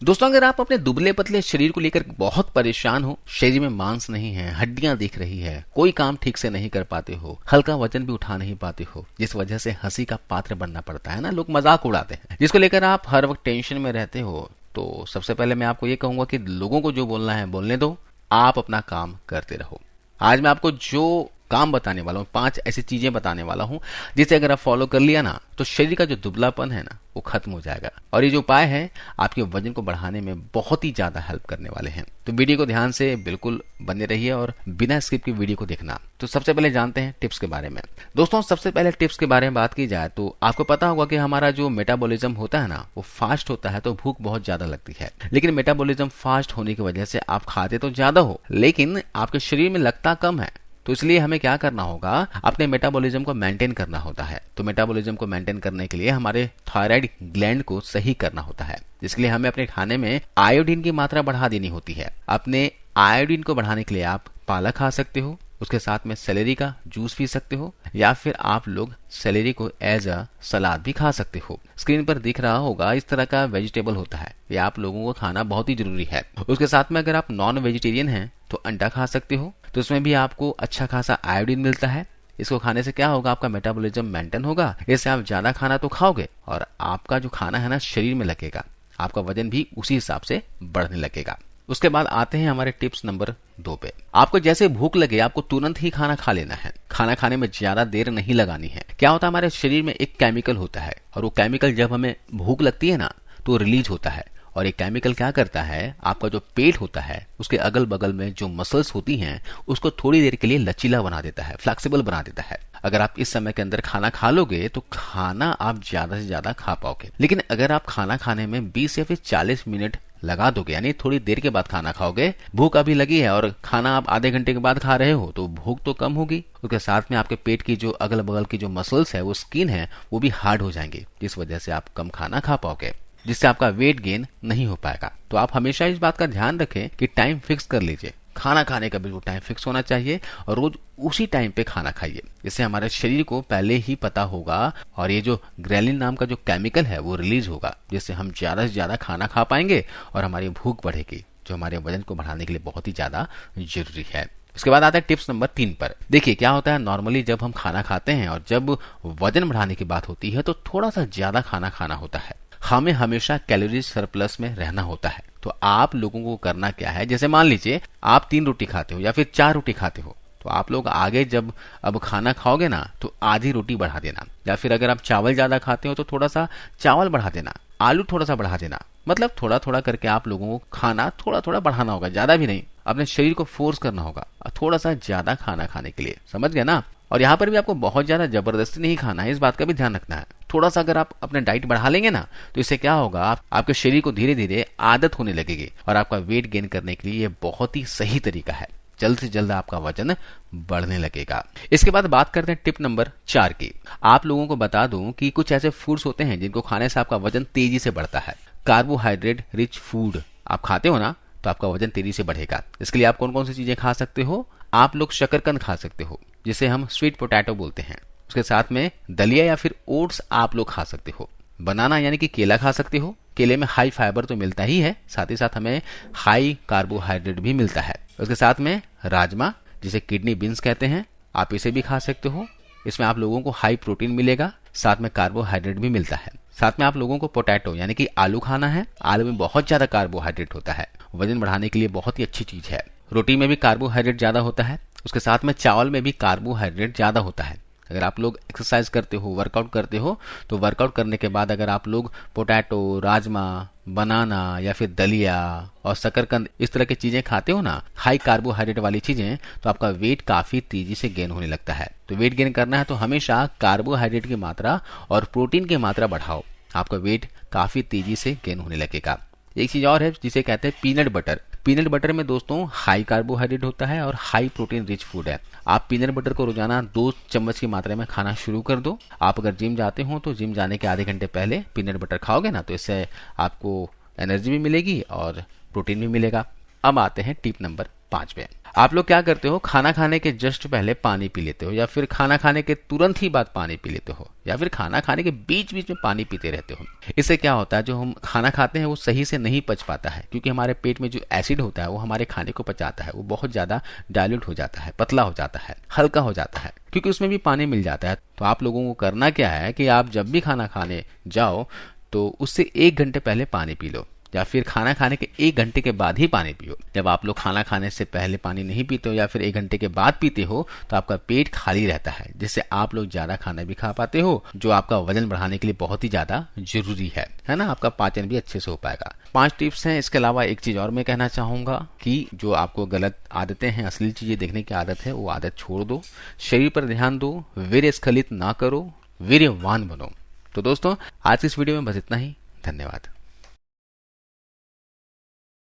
दोस्तों, अगर आप अपने दुबले पतले शरीर को लेकर बहुत परेशान हो, शरीर में मांस नहीं है, हड्डियां दिख रही है, कोई काम ठीक से नहीं कर पाते हो, हल्का वजन भी उठा नहीं पाते हो, जिस वजह से हंसी का पात्र बनना पड़ता है ना, लोग मजाक उड़ाते हैं, जिसको लेकर आप हर वक्त टेंशन में रहते हो, तो सबसे पहले मैं आपको ये कहूंगा कि लोगों को जो बोलना है बोलने दो, आप अपना काम करते रहो। आज मैं आपको जो काम बताने वाला हूँ, 5 ऐसी चीजें बताने वाला हूँ जिसे अगर आप फॉलो कर लिया ना, तो शरीर का जो दुबलापन है ना वो खत्म हो जाएगा। और ये जो उपाय है आपके वजन को बढ़ाने में बहुत ही ज्यादा हेल्प करने वाले हैं। तो वीडियो को ध्यान से बिल्कुल बने रहिए और बिना स्किप की वीडियो को देखना। तो सबसे पहले जानते हैं टिप्स के बारे में। दोस्तों, सबसे पहले टिप्स के बारे में बात की जाए तो आपको पता होगा कि हमारा जो मेटाबॉलिज्म होता है ना वो फास्ट होता है, तो भूख बहुत ज्यादा लगती है। लेकिन मेटाबॉलिज्म फास्ट होने की वजह से आप खाते तो ज्यादा हो लेकिन आपके शरीर में लगता कम है। तो इसलिए हमें क्या करना होगा, अपने मेटाबॉलिज्म को मेंटेन करना होता है। तो मेटाबॉलिज्म को मेंटेन करने के लिए हमारे थायराइड ग्लैंड को सही करना होता है, जिसके लिए हमें अपने खाने में आयोडीन की मात्रा बढ़ा देनी होती है। अपने आयोडीन को बढ़ाने के लिए आप पालक खा सकते हो, उसके साथ में सेलेरी का जूस पी सकते हो, या फिर आप लोग सेलेरी को एज अ सलाद भी खा सकते हो। स्क्रीन पर दिख रहा होगा इस तरह का वेजिटेबल होता है, ये आप लोगों को खाना बहुत ही जरूरी है। उसके साथ में अगर आप नॉन वेजिटेरियन हैं तो अंडा खा सकते हो, तो उसमें भी आपको अच्छा खासा आयोडीन मिलता है। इसको खाने से क्या होगा, आपका मेटाबॉलिज्म मेंटेन होगा, इससे आप ज्यादा खाना तो खाओगे और आपका जो खाना है ना शरीर में लगेगा, आपका वजन भी उसी हिसाब से बढ़ने लगेगा। उसके बाद आते हैं हमारे टिप्स नंबर 2 पे। आपको जैसे भूख लगे आपको तुरंत ही खाना खा लेना है। खाना खाने में ज्यादा देर नहीं लगानी है। क्या होता है, हमारे शरीर में एक केमिकल होता है और वो केमिकल जब हमें भूख लगती है ना तो रिलीज होता है। और ये केमिकल क्या करता है, आपका जो पेट होता है उसके अगल बगल में जो मसल्स होती हैं उसको थोड़ी देर के लिए लचीला बना देता है, फ्लेक्सिबल बना देता है। अगर आप इस समय के अंदर खाना खा लोगे तो खाना आप ज्यादा से ज्यादा खा पाओगे। लेकिन अगर आप खाना खाने में 20 या फिर 40 मिनट लगा दोगे, यानी थोड़ी देर के बाद खाना खाओगे, भूख अभी लगी है और खाना आप आधे घंटे के बाद खा रहे हो, तो भूख तो कम होगी। उसके साथ में आपके पेट की जो अगल बगल की जो मसल्स है, वो स्किन है, वो भी हार्ड हो जाएंगे, जिस वजह से आप कम खाना खा पाओगे, जिससे आपका वेट गेन नहीं हो पाएगा। तो आप हमेशा इस बात का ध्यान रखें कि टाइम फिक्स कर लीजिए। खाना खाने का बिल्कुल टाइम फिक्स होना चाहिए और रोज उसी टाइम पे खाना खाइए। इससे हमारे शरीर को पहले ही पता होगा और ये जो ग्रेलिन नाम का जो केमिकल है वो रिलीज होगा, जिससे हम ज्यादा से ज्यादा खाना खा पाएंगे और हमारी भूख बढ़ेगी, जो हमारे वजन को बढ़ाने के लिए बहुत ही ज्यादा जरूरी है। उसके बाद आता है टिप्स नंबर 3 पर। देखिए क्या होता है, नॉर्मली जब हम खाना खाते हैं और जब वजन बढ़ाने की बात होती है तो थोड़ा सा ज्यादा खाना खाना होता है। हमें हमेशा कैलोरी सरप्लस में रहना होता है। तो आप लोगों को करना क्या है, जैसे मान लीजिए आप 3 रोटी खाते हो या फिर 4 रोटी खाते हो, तो आप लोग आगे जब अब खाना खाओगे ना तो आधी रोटी बढ़ा देना, या फिर अगर आप चावल ज्यादा खाते हो तो थोड़ा सा चावल बढ़ा देना, आलू थोड़ा सा बढ़ा देना। मतलब थोड़ा थोड़ा करके आप लोगों को खाना थोड़ा थोड़ा बढ़ाना होगा, ज्यादा भी नहीं। अपने शरीर को फोर्स करना होगा थोड़ा सा ज्यादा खाना खाने के लिए, समझ गए ना। और यहाँ पर भी आपको बहुत ज्यादा जबरदस्ती नहीं खाना है, इस बात का भी ध्यान रखना है। थोड़ा सा अगर आप अपने डाइट बढ़ा लेंगे ना तो इससे क्या होगा, आपके शरीर को धीरे धीरे आदत होने लगेगी और आपका वेट गेन करने के लिए ये बहुत ही सही तरीका है। जल्द से जल्द आपका वजन बढ़ने लगेगा। इसके बाद बात करते हैं टिप नंबर 4 की। आप लोगों को बता दूं कि कुछ ऐसे फूड्स होते हैं जिनको खाने से आपका वजन तेजी से बढ़ता है। कार्बोहाइड्रेट रिच फूड आप खाते हो ना तो आपका वजन तेजी से बढ़ेगा। इसके लिए आप कौन कौन सी चीजें खा सकते हो, आप लोग शकरकंद खा सकते हो, जिसे हम स्वीट पोटैटो बोलते हैं। उसके साथ में दलिया या फिर ओट्स आप लोग खा सकते हो। बनाना यानी कि केला खा सकते हो। केले में हाई फाइबर तो मिलता ही है, साथ ही साथ हमें हाई कार्बोहाइड्रेट भी मिलता है। उसके साथ में राजमा, जिसे किडनी बीन्स कहते हैं, आप इसे भी खा सकते हो। इसमें आप लोगों को हाई प्रोटीन मिलेगा, साथ में कार्बोहाइड्रेट भी मिलता है। साथ में आप लोगों को पोटैटो यानी कि आलू खाना है। आलू में बहुत ज्यादा कार्बोहाइड्रेट होता है, वजन बढ़ाने के लिए बहुत ही अच्छी चीज है। रोटी में भी कार्बोहाइड्रेट ज्यादा होता है। उसके साथ में चावल में भी कार्बोहाइड्रेट ज्यादा होता है। अगर आप लोग एक्सरसाइज करते हो, वर्कआउट करते हो, तो वर्कआउट करने के बाद अगर आप लोग पोटैटो, राजमा, बनाना या फिर दलिया और शकरकंद इस तरह की चीजें खाते हो ना, हाई कार्बोहाइड्रेट वाली चीजें, तो आपका वेट काफी तेजी से गेन होने लगता है। तो वेट गेन करना है तो हमेशा कार्बोहाइड्रेट की मात्रा और प्रोटीन की मात्रा बढ़ाओ, आपका वेट काफी तेजी से गेन होने लगेगा। एक चीज और है जिसे कहते हैं पीनट बटर। पीनट बटर में दोस्तों हाई कार्बोहाइड्रेट होता है और हाई प्रोटीन रिच फूड है। आप पीनट बटर को रोजाना 2 चम्मच की मात्रा में खाना शुरू कर दो। आप अगर जिम जाते हो तो जिम जाने के आधे घंटे पहले पीनट बटर खाओगे ना तो इससे आपको एनर्जी भी मिलेगी और प्रोटीन भी मिलेगा। अब आते हैं टिप नंबर 5 पे। आप लोग क्या करते हो, खाना खाने के जस्ट पहले पानी पी लेते हो, या फिर खाना खाने के तुरंत ही बाद पानी पी लेते हो, या फिर खाना खाने के बीच बीच में पानी पीते रहते हो। इससे क्या होता है, जो हम खाना खाते हैं वो सही से नहीं पच पाता है, क्योंकि हमारे पेट में जो एसिड होता है वो हमारे खाने को पचाता है, वो बहुत ज्यादा डाइल्यूट हो जाता है, पतला हो जाता है, हल्का हो जाता है, क्योंकि उसमें भी पानी मिल जाता है। तो आप लोगों को करना क्या है कि आप जब भी खाना खाने जाओ तो उससे 1 घंटे पहले पानी पी लो, या फिर खाना खाने के 1 घंटे के बाद ही पानी पियो। जब आप लोग खाना खाने से पहले पानी नहीं पीते हो या फिर 1 घंटे के बाद पीते हो तो आपका पेट खाली रहता है, जिससे आप लोग ज्यादा खाना भी खा पाते हो, जो आपका वजन बढ़ाने के लिए बहुत ही ज्यादा जरूरी है ना। आपका पाचन भी अच्छे से हो पाएगा। 5 टिप्स हैं। इसके अलावा एक चीज और मैं कहना चाहूंगा कि जो आपको गलत आदतें हैं, अश्लील चीजें देखने की आदत है, वो आदत छोड़ दो, शरीर पर ध्यान दो, वीर्य स्खलित ना करो, वीर्यवान बनो। तो दोस्तों आज की इस वीडियो में बस इतना ही। धन्यवाद।